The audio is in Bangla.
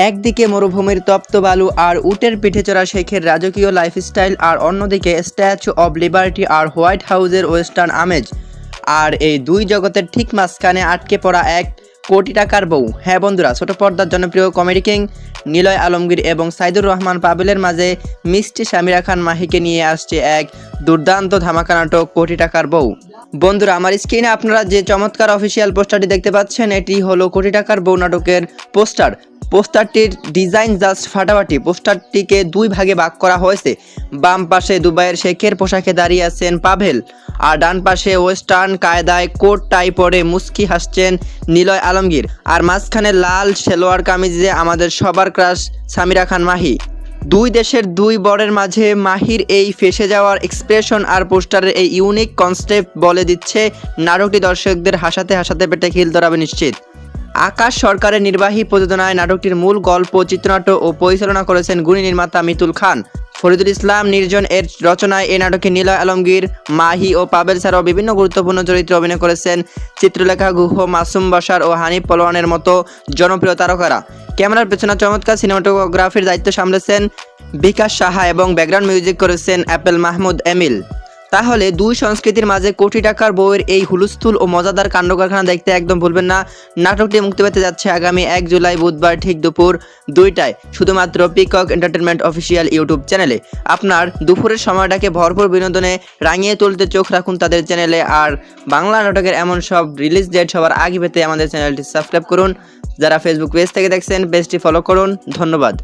একদিকে মরুভূমির তপ্ত বালু আর উটের পিঠে চড়া শেখের রাজকীয় লাইফস্টাইল, আর অন্যদিকে স্ট্যাচু অব লিবার্টি আর হোয়াইট হাউসের ওয়েস্টার্ন আমেজ। আর এই দুই জগতের ঠিক মাঝখানে আটকে পড়া 1 কোটি টাকার বউ। হ্যাঁ বন্ধুরা, ছোট পর্দার জনপ্রিয় কমেডি কিং নিলয় আলমগীর এবং সাইদুর রহমান পাবেলের মাঝে মিষ্টি সামিরা খান মাহিকে নিয়ে আসছে এক দুর্দান্ত ধামাকা নাটক 1 কোটি টাকার বউ। বন্ধুরা, আমার স্ক্রিনে আপনারা যে চমৎকার অফিসিয়াল পোস্টারটি দেখতে পাচ্ছেন, এটি হলো 1 কোটি টাকার বউ নাটকের পোস্টারটির ডিজাইন জাস্ট ফাটাফাটি। পোস্টারটিকে 2 ভাগে ভাগ করা হয়েছে। বাম পাশে দুবাইয়ের শেখের পোশাকে দাঁড়িয়ে আছেন পাভেল, আর ডান পাশে ওয়েস্টার্ন কায়দায় কোট টাই পরে মুস্কি হাসছেন নিলয় আলমগীর, আর মাঝখানে লাল সেলোয়ার কামিজে আমাদের সবার ক্রাশ সামিরা খান মাহি। দুই দেশের দুই বরের মাঝে মাহির এই ফেসে যাওয়ার এক্সপ্রেশন আর পোস্টারের এই ইউনিক কনসেপ্ট বলে দিচ্ছে নাটকটি দর্শকদের হাসাতে হাসাতে পেটে খিল ধরাবে নিশ্চিত। আকাশ সরকারের নির্বাহী প্রযোজনায় নাটকটির মূল গল্প, চিত্রনাট্য ও পরিচালনা করেছেন গুণী নির্মাতা মিতুল খান। ফরিদুল ইসলাম নির্জন এর রচনায় এই নাটকে নিলয় আলমগীর, মাহি ও পাবেল ছাড়াও বিভিন্ন গুরুত্বপূর্ণ চরিত্রে অভিনয় করেছেন চিত্রলেখা গুহ, মাসুম বাশার ও হানিফ পলোয়ানের মতো জনপ্রিয় তারকারা। ক্যামেরার পেছনে চমৎকার সিনেমাটোগ্রাফির দায়িত্ব সামলেছেন বিকাশ সাহা এবং ব্যাকগ্রাউন্ড মিউজিক করেছেন অ্যাপেল মাহমুদ এমিল। তাহলে দুই সংস্কৃতির মাঝে 1 কোটি টাকার বউয়ের এই হুলস্থুল ও মজাদার কাণ্ডকারখানা দেখতে একদম ভুলবেন না। নাটকটি মুক্তি পেতে যাচ্ছে আগামী 1 জুলাই বুধবার ঠিক দুপুর 2টায়, শুধুমাত্র পিকক এন্টারটেনমেন্ট অফিসিয়াল ইউটিউব চ্যানেলে। আপনার দুপুরের সময়টাকে ভরপুর বিনোদনে রাঙিয়ে তুলতে চোখ রাখুন তাদের চ্যানেলে। আর বাংলা নাটকের এমন সব রিলিজ ডেট সবার আগে পেতে আমাদের চ্যানেলটি সাবস্ক্রাইব করুন। যারা ফেসবুক পেজ থেকে দেখছেন, পেজটি ফলো করুন। ধন্যবাদ।